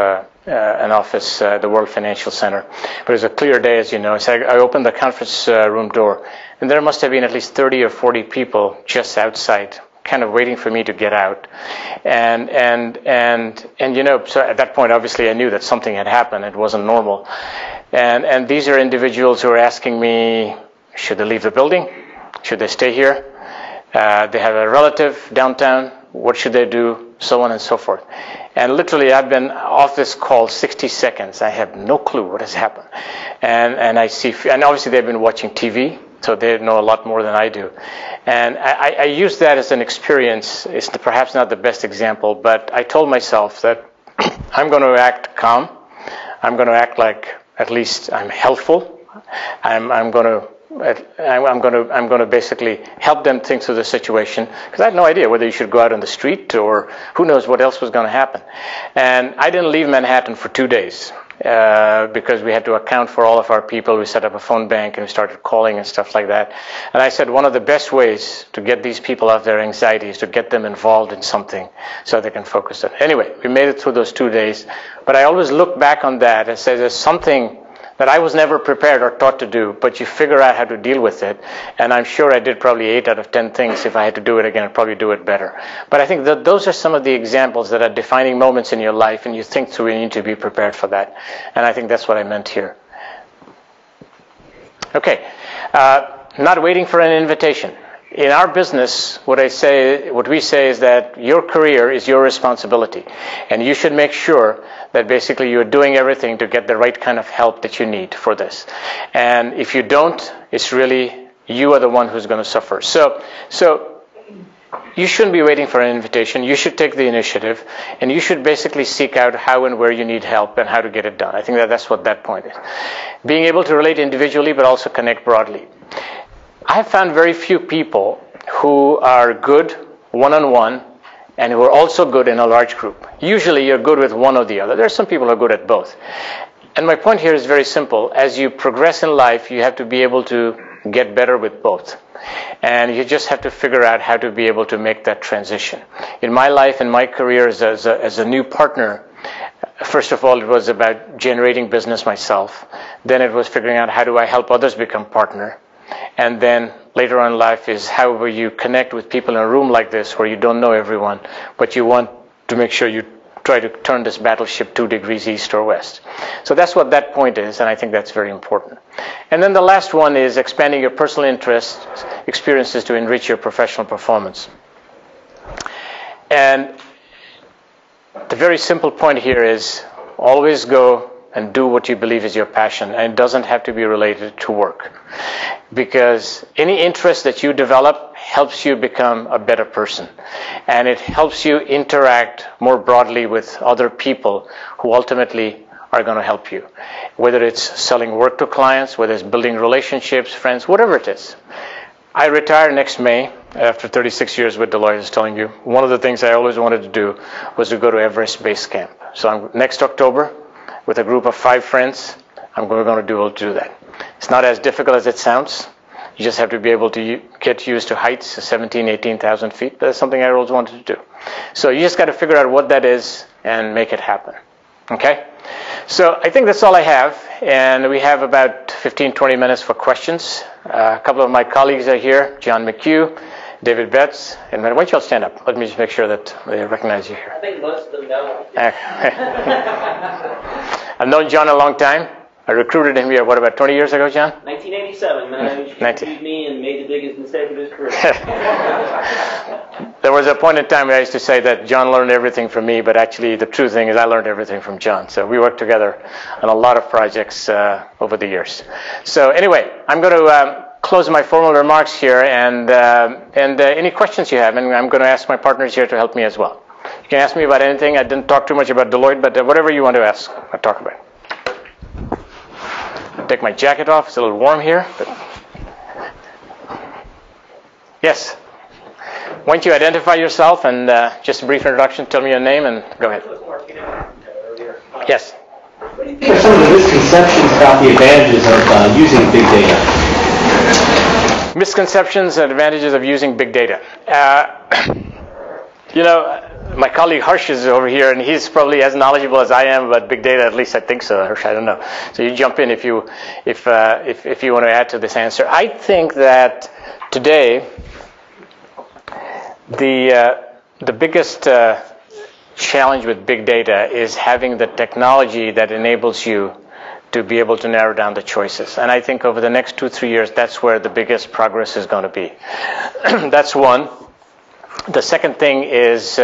an office, the World Financial Center. But it was a clear day, as you know, so I opened the conference room door, and there must have been at least 30 or 40 people just outside, kind of waiting for me to get out. And so at that point, obviously, I knew that something had happened. It wasn't normal. And these are individuals who are asking me, should they leave the building? Should they stay here? They have a relative downtown. What should they do? So on and so forth. And literally, I've been off this call 60 seconds. I have no clue what has happened. And obviously they've been watching TV, so they know a lot more than I do. And I use that as an experience. It's perhaps not the best example, but I told myself that I'm going to act calm. I'm going to act like at least I'm helpful. I'm going to basically help them think through the situation, because I had no idea whether you should go out on the street or who knows what else was going to happen. And I didn't leave Manhattan for 2 days. Because we had to account for all of our people. We set up a phone bank and we started calling and stuff like that. And I said one of the best ways to get these people off their anxiety is to get them involved in something so they can focus on it. Anyway, we made it through those 2 days. But I always look back on that and say there's something that I was never prepared or taught to do, but you figure out how to deal with it. And I'm sure I did probably 8 out of 10 things. If I had to do it again, I'd probably do it better. But I think that those are some of the examples that are defining moments in your life, and you think through, you need to be prepared for that. And I think that's what I meant here. Okay, not waiting for an invitation. In our business, what we say is that your career is your responsibility, and you should make sure that basically you're doing everything to get the right kind of help that you need for this. And if you don't, it's really you are the one who's going to suffer. So you shouldn't be waiting for an invitation. You should take the initiative, and you should basically seek out how and where you need help and how to get it done. I think that's what that point is. Being able to relate individually, but also connect broadly. I have found very few people who are good one-on-one and who are also good in a large group. Usually you're good with one or the other. There are some people who are good at both. And my point here is very simple. As you progress in life, you have to be able to get better with both. And you just have to figure out how to be able to make that transition. In my life, in my career as a new partner, first of all, it was about generating business myself. Then it was figuring out how do I help others become partner. And then later on in life is how will you connect with people in a room like this where you don't know everyone, but you want to make sure you try to turn this battleship 2 degrees east or west. So that's what that point is, and I think that's very important. And then the last one is expanding your personal interests, experiences to enrich your professional performance. And the very simple point here is always go and do what you believe is your passion, and it doesn't have to be related to work. Because any interest that you develop helps you become a better person. And it helps you interact more broadly with other people who ultimately are going to help you. Whether it's selling work to clients, whether it's building relationships, friends, whatever it is. I retire next May after 36 years with Deloitte, I was telling you. One of the things I always wanted to do was to go to Everest Base Camp. So next October, with a group of 5 friends, we're going to do that. It's not as difficult as it sounds. You just have to be able to get used to heights, 17,000, 18,000 feet. But that's something I always wanted to do. So you just got to figure out what that is and make it happen. Okay? So I think that's all I have. And we have about 15, 20 minutes for questions. A couple of my colleagues are here, John McHugh, David Betts, and why don't you all stand up? Let me just make sure that they recognize you here. I think most of them know. I've known John a long time. I recruited him here, about 20 years ago, John? 1987, Manoj recruited me and made the biggest mistake of his career. There was a point in time where I used to say that John learned everything from me, but actually the true thing is I learned everything from John. So we worked together on a lot of projects over the years. So anyway, I'm going to close my formal remarks here, and any questions you have, and I'm going to ask my partners here to help me as well. You can ask me about anything. I didn't talk too much about Deloitte, but whatever you want to ask, I'll talk about. Take my jacket off. It's a little warm here. But... Yes. Why don't you identify yourself and just a brief introduction, tell me your name, and go ahead. Yes. What do you think are some of the misconceptions about the advantages of using big data? Misconceptions and advantages of using big data. My colleague Harsh is over here, and he's probably as knowledgeable as I am about big data. At least I think so, Harsh. I don't know. So you jump in if you want to add to this answer. I think that today the biggest challenge with big data is having the technology that enables you to be able to narrow down the choices. And I think over the next 2-3 years, that's where the biggest progress is going to be. That's one. The second thing is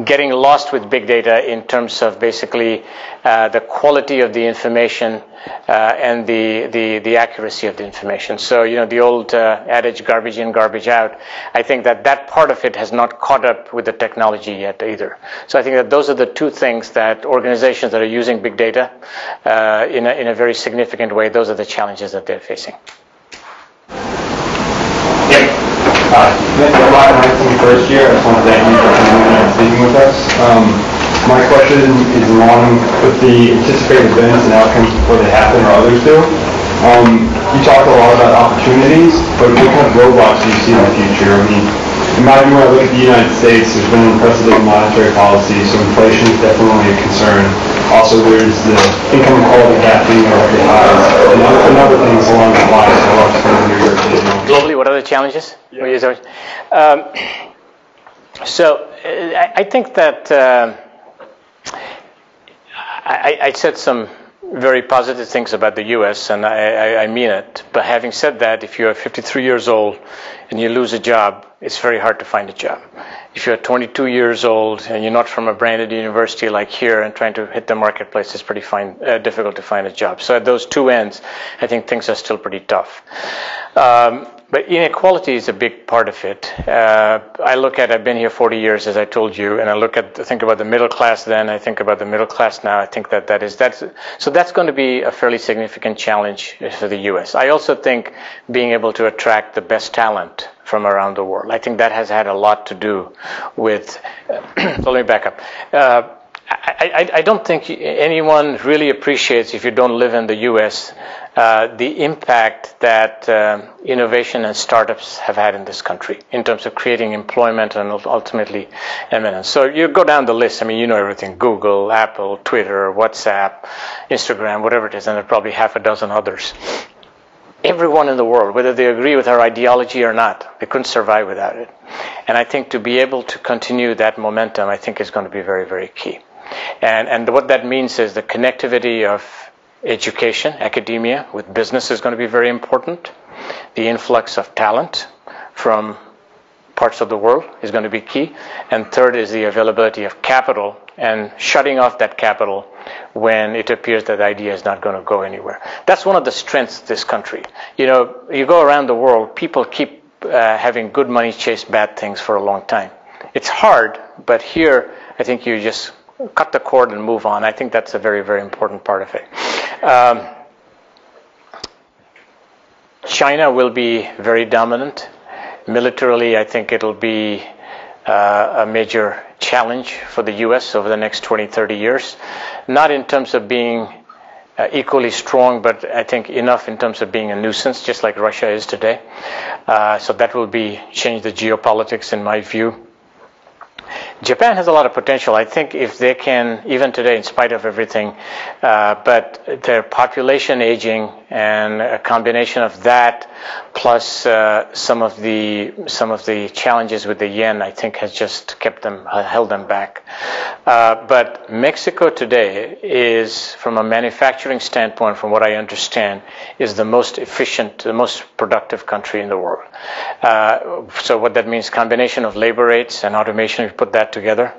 getting lost with big data in terms of basically the quality of the information and the accuracy of the information. So, the old adage, garbage in, garbage out, I think that part of it has not caught up with the technology yet either. So I think that those are the two things that organizations that are using big data in a very significant way, those are the challenges that they're facing. Hi, Manoj Singh, first year. I just want to thank you for coming and speaking with us. My question is along with the anticipated events and outcomes before they happen or others do. You talked a lot about opportunities, but what kind of roadblocks do you see in the future? I mean, in my view, when I look at the United States, there's been unprecedented monetary policy, so inflation is definitely a concern. Also, there's the income inequality gap being already high, and other things along the lines. So I'll just kind of hear your opinion. Globally, what are the challenges? Yeah. I think that I said some very positive things about the U.S., and I mean it. But having said that, if you're 53 years old and you lose a job, it's very hard to find a job. If you're 22 years old and you're not from a branded university like here and trying to hit the marketplace, it's pretty difficult to find a job. So at those two ends, I think things are still pretty tough. But inequality is a big part of it. I've been here 40 years, as I told you, and I think about the middle class then, I think about the middle class now. I think so that's going to be a fairly significant challenge for the U.S. I also think being able to attract the best talent from around the world. I think that has had a lot to do with, so let me back up. I don't think anyone really appreciates, if you don't live in the U.S., the impact that innovation and startups have had in this country in terms of creating employment and ultimately eminence. So you go down the list. I mean, you know everything: Google, Apple, Twitter, WhatsApp, Instagram, whatever it is, and there are probably half a dozen others. Everyone in the world, whether they agree with our ideology or not, they couldn't survive without it. And I think to be able to continue that momentum, I think is going to be very, very key. And what that means is the connectivity of education, academia, with business is going to be very important. The influx of talent from parts of the world is going to be key. And third is the availability of capital and shutting off that capital when it appears that the idea is not going to go anywhere. That's one of the strengths of this country. You go around the world, people keep having good money chase bad things for a long time. It's hard, but here I think you just cut the cord and move on. I think that's a very, very important part of it. China will be very dominant. Militarily, I think it'll be a major challenge for the U.S. over the next 20, 30 years. Not in terms of being equally strong, but I think enough in terms of being a nuisance, just like Russia is today. So that will change the geopolitics in my view. Japan has a lot of potential. I think if they can, even today, in spite of everything, but their population aging and a combination of that plus some of the challenges with the yen, I think, has just held them back. But Mexico today is, from a manufacturing standpoint, from what I understand, is the most efficient, the most productive country in the world. So what that means, combination of labor rates and automation, if you put that together,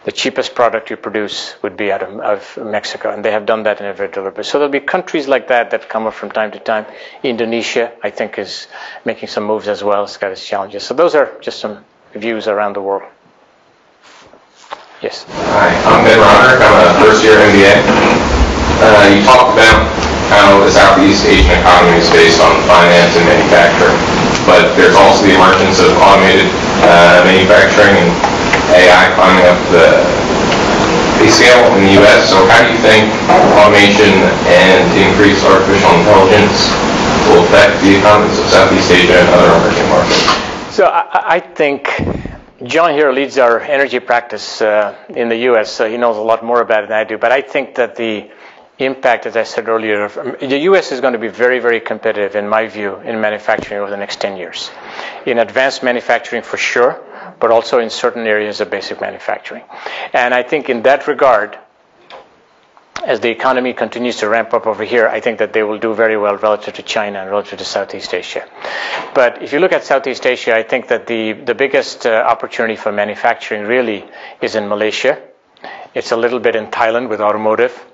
the cheapest product you produce would be out of Mexico, and they have done that in a very deliberate. So there'll be countries like that that come up from time to time. Indonesia, I think, is making some moves as well. It's got its challenges. So those are just some views around the world. Yes. Hi, I'm Ben Roderick. I'm a first-year MBA. You talked about how the Southeast Asian economy is based on finance and manufacturing, but there's also the emergence of automated manufacturing and AI climbing up the scale in the U.S. So how do you think automation and increased artificial intelligence will affect the economies of Southeast Asia and other emerging markets? So I think John here leads our energy practice in the U.S., so he knows a lot more about it than I do. But I think that the impact, as I said earlier, the U.S. is going to be very, very competitive, in my view, in manufacturing over the next 10 years. In advanced manufacturing, for sure, but also in certain areas of basic manufacturing. And I think in that regard, as the economy continues to ramp up over here, I think that they will do very well relative to China and relative to Southeast Asia. But if you look at Southeast Asia, I think that the biggest opportunity for manufacturing really is in Malaysia. It's a little bit in Thailand with automotive,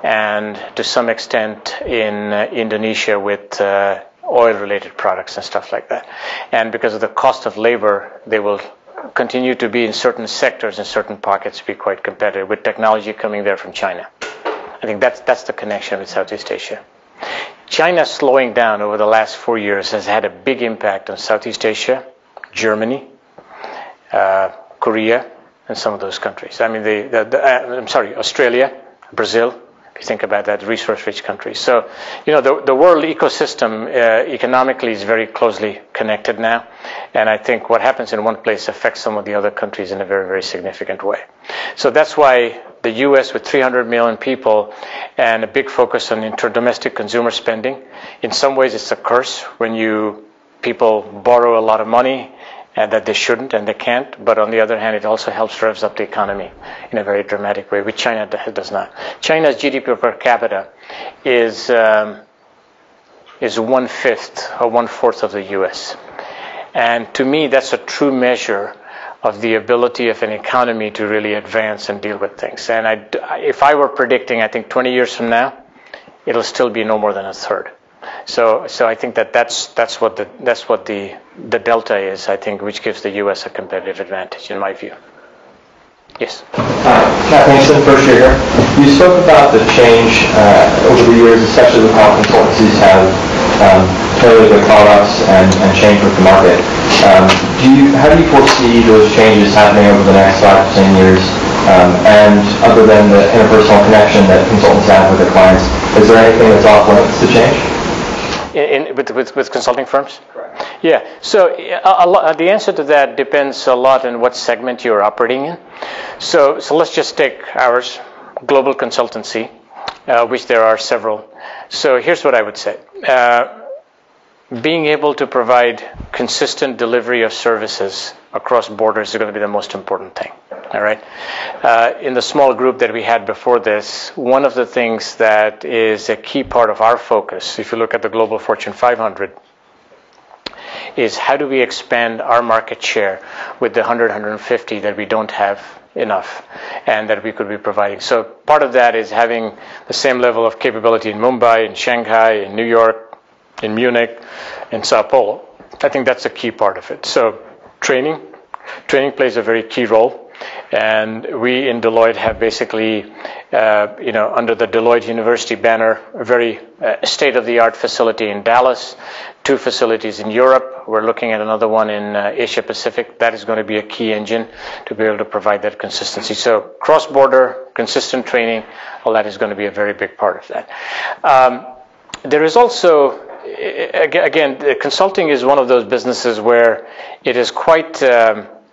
and to some extent in Indonesia with oil-related products and stuff like that. And because of the cost of labor, they will continue to be in certain sectors and certain pockets be quite competitive with technology coming there from China. I think that's the connection with Southeast Asia. China slowing down over the last 4 years has had a big impact on Southeast Asia, Germany, Korea, and some of those countries. I mean, Australia, Brazil, if you think about that, resource-rich countries. So, the world ecosystem economically is very closely connected now. And I think what happens in one place affects some of the other countries in a very, very significant way. So that's why the U.S. with 300 million people and a big focus on domestic consumer spending, in some ways it's a curse when people borrow a lot of money and that they shouldn't and they can't. But on the other hand, it also helps revs up the economy in a very dramatic way, which China does not. China's GDP per capita is 1/5 or 1/4 of the U.S. And to me, that's a true measure of the ability of an economy to really advance and deal with things. And if I were predicting, I think 20 years from now, it'll still be no more than 1/3. So I think that's what the delta is, I think, which gives the U.S. a competitive advantage, in my view. Yes. Kathleen, first year here. You spoke about the change over the years, especially with how consultancies have tailored their products and changed with the market. How do you foresee those changes happening over the next 5 to 10 years? And other than the interpersonal connection that consultants have with their clients, is there anything that's off limits to change? With consulting firms? Correct. Yeah. So the answer to that depends a lot on what segment you're operating in. So let's just take ours, global consultancy, which there are several. So here's what I would say. Being able to provide consistent delivery of services across borders is going to be the most important thing. All right. In the small group that we had before this, one of the things that is a key part of our focus, if you look at the Global Fortune 500, is how do we expand our market share with the 100, 150 that we don't have enough and that we could be providing. So part of that is having the same level of capability in Mumbai, in Shanghai, in New York, in Munich, in Sao Paulo. I think that's a key part of it. So training plays a very key role. And we in Deloitte have basically, under the Deloitte University banner, a very state-of-the-art facility in Dallas, 2 facilities in Europe. We're looking at another one in Asia Pacific. That is going to be a key engine to be able to provide that consistency. So cross-border, consistent training, all that is going to be a very big part of that. There is also, again, consulting is one of those businesses where it is quite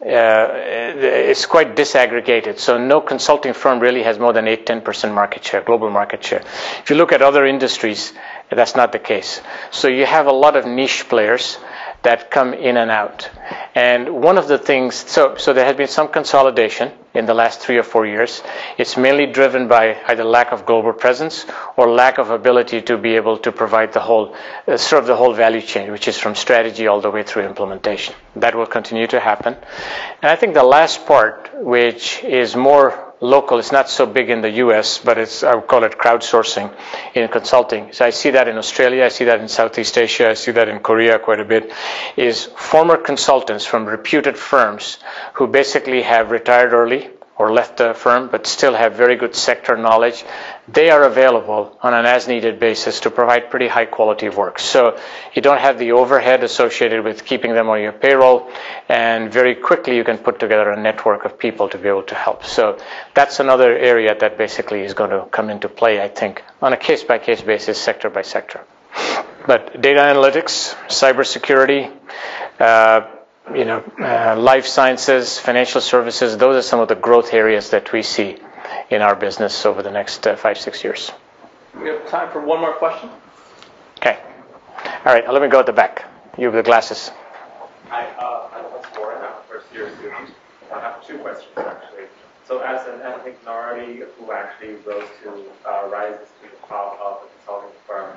it's quite disaggregated. So no consulting firm really has more than 8-10% market share, global market share. If you look at other industries, that's not the case. So you have a lot of niche players that come in and out. And one of the things, so there has been some consolidation. in the last 3 or 4 years. It's mainly driven by either lack of global presence or lack of ability to be able to provide the whole, serve the whole value chain, which is from strategy all the way through implementation. That will continue to happen. And I think the last part, which is more local, it's not so big in the US, but it's, I would call it crowdsourcing in consulting. So I see that in Australia, I see that in Southeast Asia, I see that in Korea quite a bit, is former consultants from reputed firms who basically have retired early or left the firm, but still have very good sector knowledge. They are available on an as-needed basis to provide pretty high-quality work. So you don't have the overhead associated with keeping them on your payroll, and very quickly you can put together a network of people to be able to help. So that's another area that basically is going to come into play, I think, on a case-by-case basis, sector by sector. But data analytics, cybersecurity, life sciences, financial services, those are some of the growth areas that we see in our business over the next 5-6 years. We have time for one more question. Okay. All right, let me go at the back. You with the glasses. Hi, I'm Warren. I'm a first-year student. I have 2 questions, actually. So as an ethnic minority who actually rose to rises to the top of a consulting firm,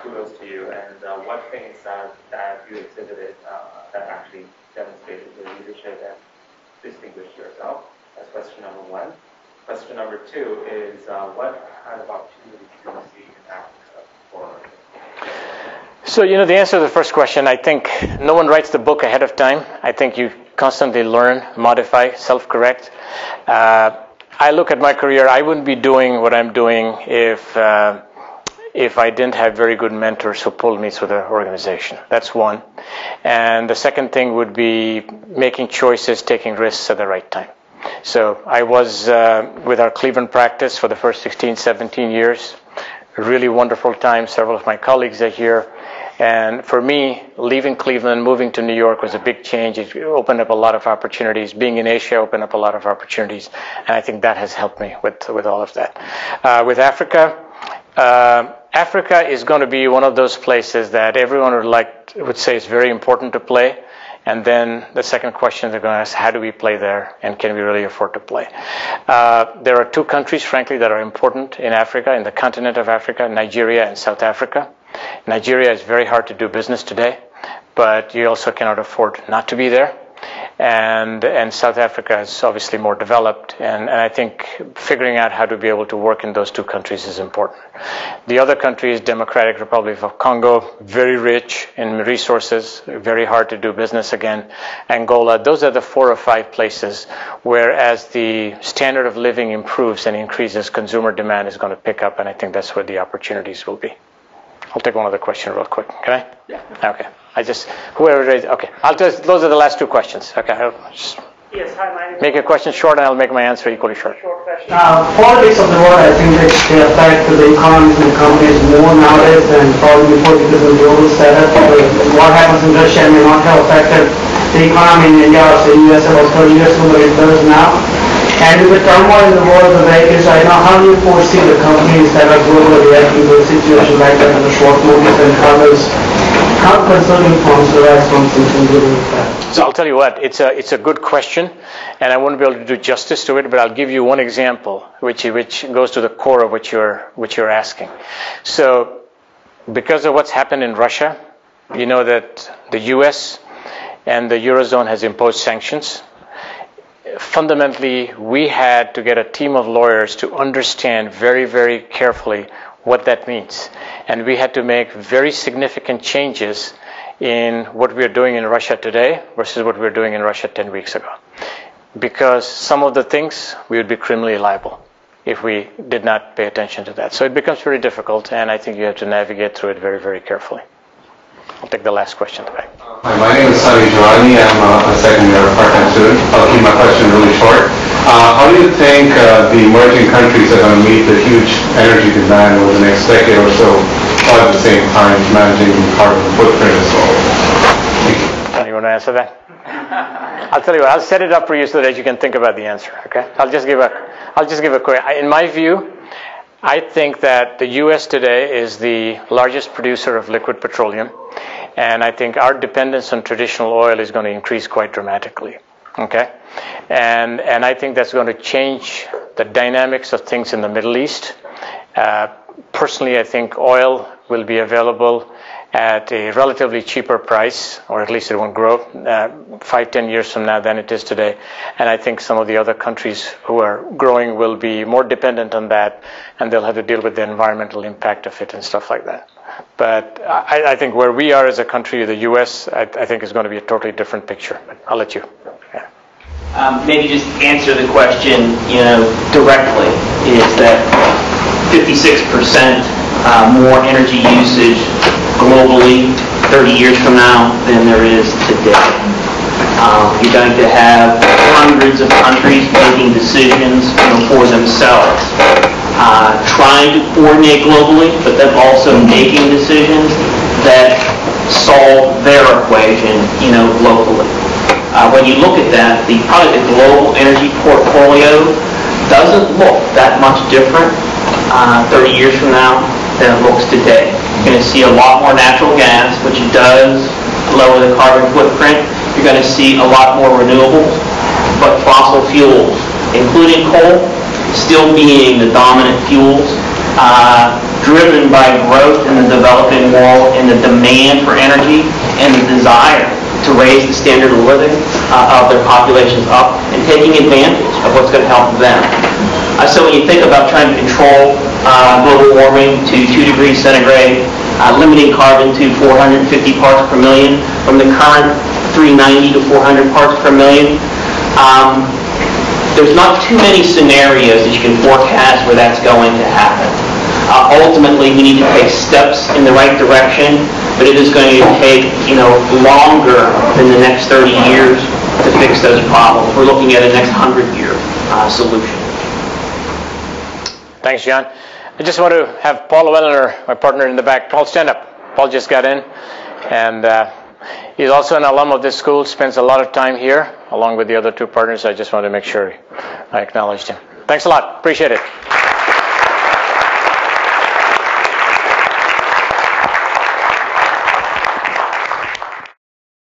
kudos to you. And what things that you exhibited that actually demonstrated your leadership and distinguished yourself? That's question number 1. Question number 2 is what kind of opportunities do you see in Africa for? So, the answer to the first question, I think no one writes the book ahead of time. I think you constantly learn, modify, self-correct. I look at my career, I wouldn't be doing what I'm doing if I didn't have very good mentors who pulled me through the organization. That's one. And the second thing would be making choices, taking risks at the right time. So I was with our Cleveland practice for the first 16, 17 years. A really wonderful time. Several of my colleagues are here. And for me, leaving Cleveland, moving to New York was a big change. It opened up a lot of opportunities. Being in Asia opened up a lot of opportunities. And I think that has helped me with all of that. With Africa, Africa is going to be one of those places that everyone would say is very important to play. And then the second question they're going to ask, how do we play there, and can we really afford to play? There are 2 countries, frankly, that are important in Africa, in the continent of Africa, Nigeria and South Africa. Nigeria is very hard to do business today, but you also cannot afford not to be there. And South Africa is obviously more developed, and I think figuring out how to be able to work in those 2 countries is important. The other country is Democratic Republic of Congo, very rich in resources, very hard to do business again. Angola, those are the 4 or 5 places where as the standard of living improves and increases, consumer demand is going to pick up, and I think that's where the opportunities will be. I'll take one other question real quick, can I? Yeah. Okay. Whoever raised, okay. Those are the last 2 questions. Okay. Yes, hi, my name Make your question short and I'll make my answer equally short. Short question. Politics of the world, I think they affect the economies and the companies more nowadays than probably before because of the global setup. What happens in Russia may not have affected the economy in India or the US about 30 years ago, but it does now. And with the turmoil in the world, the vehicles right now, how do you foresee the companies that are globally reacting to a situation like that in a short notice, and how consulting firms react from something like that? So I'll tell you what, it's a good question, and I won't be able to do justice to it, but I'll give you one example which goes to the core of what you're asking. So because of what's happened in Russia, you know that the US and the Eurozone has imposed sanctions. Fundamentally, we had to get a team of lawyers to understand very, very carefully what that means. And we had to make very significant changes in what we are doing in Russia today versus what we were doing in Russia 10 weeks ago. Because some of the things, we would be criminally liable if we did not pay attention to that. So it becomes very difficult, and I think you have to navigate through it very, very carefully. I'll take the last question today. Hi, my name is Sunny Giovanni. I'm a second-year part-time student. I'll keep my question really short. How do you think the emerging countries are going to meet the huge energy demand over the next decade or so, while at the same time managing carbon footprint as well? Thank you. You want to answer that? I'll tell you what. I'll set it up for you so that you can think about the answer. Okay? I'll just give a quick. In my view, I think that the U.S. today is the largest producer of liquid petroleum, and I think our dependence on traditional oil is going to increase quite dramatically. Okay, and I think that's going to change the dynamics of things in the Middle East. Personally, I think oil will be available at a relatively cheaper price, or at least it won't grow 5-10 years from now than it is today. And I think some of the other countries who are growing will be more dependent on that, and they'll have to deal with the environmental impact of it and stuff like that. But I think where we are as a country, the U.S., I think is going to be a totally different picture. But I'll let you. Yeah. Maybe just answer the question, directly. Is that 56% more energy usage globally 30 years from now than there is today? You're going to have hundreds of countries making decisions for themselves, trying to coordinate globally, but then also making decisions that solve their equation, locally. When you look at that, probably the global energy portfolio doesn't look that much different 30 years from now than it looks today. You're going to see a lot more natural gas, which does lower the carbon footprint. You're going to see a lot more renewables, but fossil fuels, including coal, still being the dominant fuels, driven by growth in the developing world and the demand for energy and the desire to raise the standard of living of their populations up and taking advantage of what's going to help them. So when you think about trying to control global warming to 2 degrees centigrade, limiting carbon to 450 parts per million from the current 390 to 400 parts per million, there's not too many scenarios that you can forecast where that's going to happen. Ultimately, we need to take steps in the right direction, but it is going to take longer than the next 30 years to fix those problems. We're looking at a next 100-year solution. Thanks, John. I just want to have Paul Wellner, my partner in the back. Paul, stand up. Paul just got in, and he's also an alum of this school, spends a lot of time here, along with the other two partners. I just want to make sure I acknowledged him. Thanks a lot. Appreciate it.